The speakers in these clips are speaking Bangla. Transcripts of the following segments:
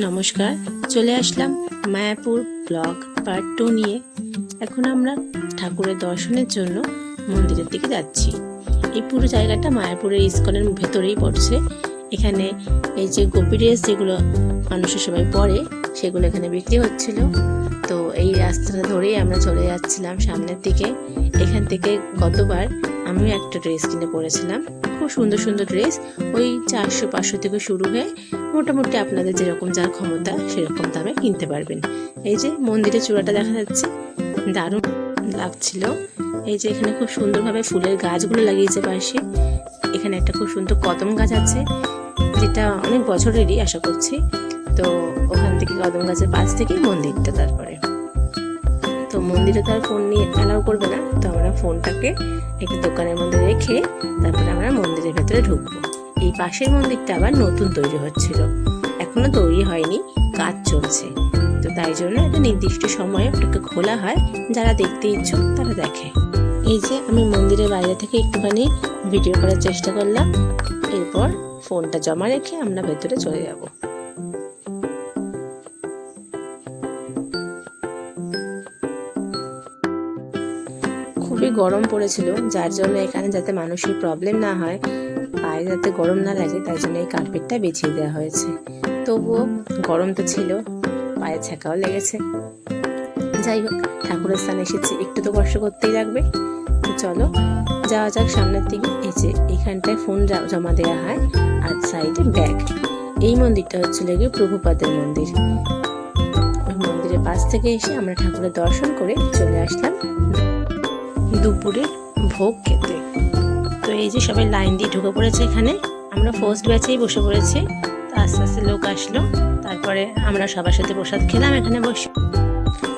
নমস্কার, চলে আসলাম মায়াপুর ব্লগ পার্ট 2 নিয়ে। এখন আমরা ঠাকুরের দর্শনের জন্য মন্দিরের দিকে যাচ্ছি। এই পুরো জায়গাটা মায়াপুরের ইস্কনের ভেতরেই পড়ছে। এখানে এই যে গোপী ড্রেস যেগুলো মানুষের সবাই পরে সেগুলো এখানে বিক্রি হচ্ছিল। তো এই রাস্তাটা ধরেই আমরা চলে যাচ্ছিলাম সামনের দিকে। এখান থেকে গতবার আমিও একটা ড্রেস কিনে পরেছিলাম, খুব সুন্দর সুন্দর ড্রেস। ওই 400-500 থেকে শুরু হয়ে মোটামুটি আপনাদের যেরকম যার ক্ষমতা সেরকম দামে কিনতে পারবেন। এই যে মন্দিরের চূড়াটা দেখা যাচ্ছে, দারুণ লাগছিল। এই যে এখানে খুব সুন্দরভাবে ফুলের গাছগুলো লাগিয়েছে পাশে। এখানে একটা খুব সুন্দর কদম গাছ আছে, যেটা অনেক বছরেরই আশা করছি। তো ওখান থেকে কদম গাছের পাশ থেকেই মন্দিরটা। তারপরে তো মন্দিরে তো আর ফোন নিয়ে অ্যালাউ করবে না, তো আমরা ফোনটাকে একটি দোকানের মধ্যে রেখে তারপরে আমরা মন্দিরের ভেতরে ঢুকবো। এই পাশের মন্দিরটা আবার নতুন তৈরি হচ্ছিল, এখনো তৈরি হয়নি, কাজ চলছে। তো তাই জন্য একটা নির্দিষ্ট সময়ে ওটাকে খোলা হয়, যারা দেখতে ইচ্ছুক তারা দেখে। এই যে আমি মন্দিরের বাইরে থেকে একটুখানি ভিডিও করার চেষ্টা করলাম, এরপর ফোনটা জমা রেখে আমরা ভেতরে চলে যাব। খুবই গরম পড়েছিল, যার জন্য এখানে যাতে মানুষের প্রবলেম না হয়, পায়ে যাতে গরম না লাগে, তাই জন্য এই কার্পেটটা বিছিয়ে দেওয়া হয়েছে। তবুও গরম তো ছিল, পায়ে ছ্যাঁকাও লেগেছে। যাই হোক, ঠাকুরের স্থানে এসেছি, একটু তো কষ্ট করতেই লাগবে। তো চলো যাওয়া যাক সামনের দিকে। এই যে এইখানটায় ফোন জমা দেওয়া হয়, আর সাইডে ব্যাগ। এই মন্দিরটা হচ্ছিল গিয়ে প্রভুপাদের মন্দির। ওই মন্দিরের পাশ থেকে এসে আমরা ঠাকুরের দর্শন করে চলে আসলাম দুপুরে ভোগ খেতে। তো এই যে সবাই লাইন দিয়ে ঢুকে পড়েছে এখানে, আমরা ফার্স্ট ব্যাচেই বসে পড়েছি। তো আস্তে আস্তে লোক আসলো, তারপরে আমরা সবার সাথে প্রসাদ খেলাম এখানে বসে।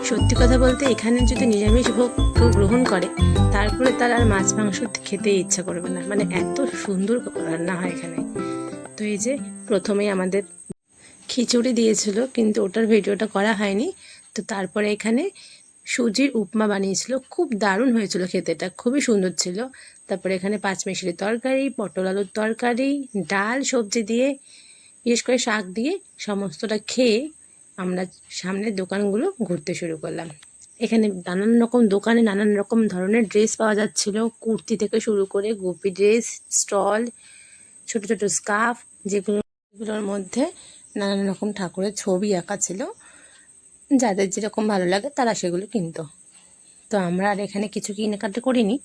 সত্যি কথা বলতে এখানে যদি নিরামিষ ভোগ কেউ গ্রহণ করে, তারপরে তার আর মাছ মাংস খেতে ইচ্ছা করবে না, মানে এত সুন্দর রান্না হয় এখানে। তো এই যে প্রথমেই আমাদের খিচুড়ি দিয়েছিল, কিন্তু ওটার ভিডিওটা করা হয়নি। তো তারপরে এখানে সুজির উপমা বানিয়েছিল, খুব দারুণ হয়েছিল খেতেটা, খুবই সুন্দর ছিল। তারপরে এখানে পাঁচমিশালি তরকারি, পটল আলুর তরকারি, ডাল, সবজি দিয়ে, বিশেষ করে শাক দিয়ে সমস্তটা খেয়ে আমরা সামনের দোকানগুলো ঘুরতে শুরু করলাম। এখানে নানান রকম দোকানে নানান রকম ধরনের ড্রেস পাওয়া যাচ্ছিল, কুর্তি থেকে শুরু করে গোপী ড্রেস, স্টল, ছোট ছোট স্কার্ফ, যেগুলোর মধ্যে নানান রকম ঠাকুরের ছবি আঁকা ছিল। যাদের যেরকম ভালো লাগে তারা সেগুলো কিনতো। তো আমরা আর এখানে কিছু কেনাকাটা করিনি,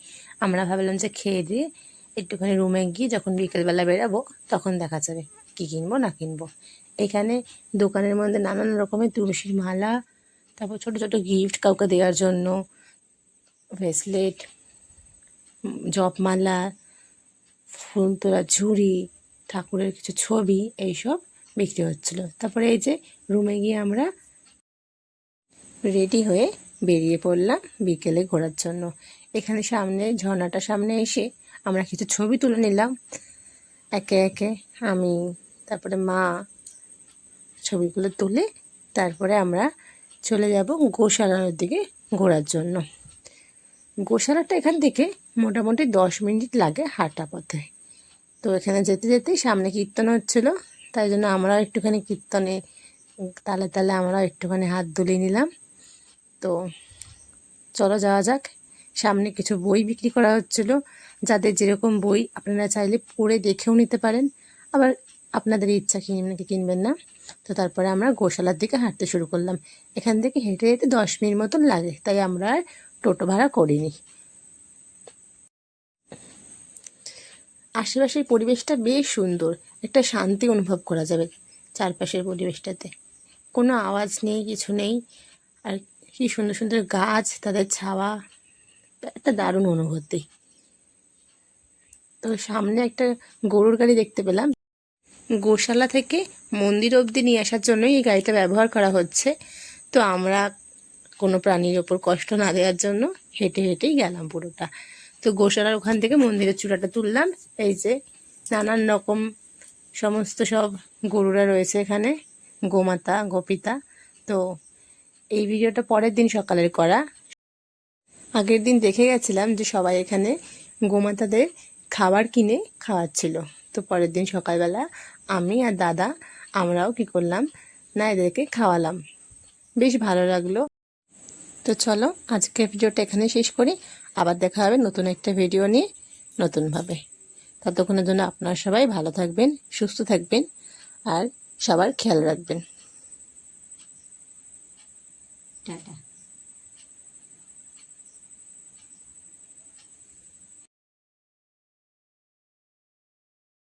আমরা ভাবলাম যে খেয়ে দিয়ে একটুখানি রুমে গিয়ে যখন বিকেলবেলা বেরাবো তখন দেখা যাবে কি কিনবো না কিনবো। এখানে দোকানের মধ্যে নানান রকমের তুলসীর মালা, তারপর ছোট ছোট গিফট কাউকে দেওয়ার জন্য, ব্রেসলেট, জপমালা, ফুল তোলা ঝুড়ি, ঠাকুরের কিছু ছবি, এইসব বিক্রি হচ্ছিল। তারপরে এই যে রুমে গিয়ে আমরা রেডি হয়ে বেরিয়ে পড়লাম বিকেলে ঘোরার জন্য। এখানে সামনে ঝর্ণাটার সামনে এসে আমরা কিছু ছবি তুলে নিলাম একে একে, আমি তারপরে মা। ছবিগুলো তুলে তারপরে আমরা চলে যাব গোশালার দিকে ঘোরার জন্য। গোশালাটা এখান থেকে মোটামুটি 10 মিনিট লাগে হাঁটা পথে। তো এখানে যেতে যেতেই সামনে কীর্তন হচ্ছিল, তাই জন্য আমরাও একটুখানি কীর্তনে তালে তালে আমরাও একটুখানি হাত দুলিয়ে নিলাম। তো চলো যাওয়া যাক। সামনে কিছু বই বিক্রি করা হচ্ছিল, যাদের যেরকম বই আপনারা চাইলে পড়ে দেখেও নিতে পারেন, আবার আপনাদের ইচ্ছা কিনবেন কি কিনবেন না। তো তারপরে আমরা গোশালার দিকে হাঁটতে শুরু করলাম। এখান থেকে হেঁটে যেতে 10 মিনিট মতন লাগে, তাই আমরা আর টোটো ভাড়া করিনি। আশেপাশের পরিবেশটা বেশ সুন্দর, একটা শান্তি অনুভব করা যাবে চারপাশের পরিবেশটাতে, কোনো আওয়াজ নেই, কিছু নেই, আর কি সুন্দর সুন্দর গাছ, তাদের ছাওয়া, একটা দারুণ অনুভূতি। তো সামনে একটা গরুর গাড়ি দেখতে পেলাম, গোশালা থেকে মন্দির অবধি নিয়ে আসার জন্যই এই গাড়িটা ব্যবহার করা হচ্ছে। তো আমরা কোনো প্রাণীর ওপর কষ্ট না দেওয়ার জন্য হেঁটে হেঁটেই গেলাম পুরোটা। তো গোশালার ওখান থেকে মন্দিরের চূড়াটা তুললাম। এই যে নানান রকম সমস্ত সব গরুরা রয়েছে এখানে, গোমাতা, গোপিতা। তো এই ভিডিওটা পরের দিন সকালের করা। আগের দিন দেখে গেছিলাম যে সবাই এখানে গোমাতাদের খাবার কিনে খাওয়াচ্ছিল। তো পরের দিন সকালবেলা আমি আর দাদা আমরাও কি করলাম, না এদেরকে খাওয়ালাম। বেশ ভালো লাগলো। তো চলো আজকের ভিডিওটা এখানে শেষ করি। আবার দেখা হবে নতুন একটা ভিডিও নিয়ে নতুনভাবে। ততক্ষণের জন্য আপনারা সবাই ভালো থাকবেন, সুস্থ থাকবেন আর সবার খেয়াল রাখবেন। টাটা।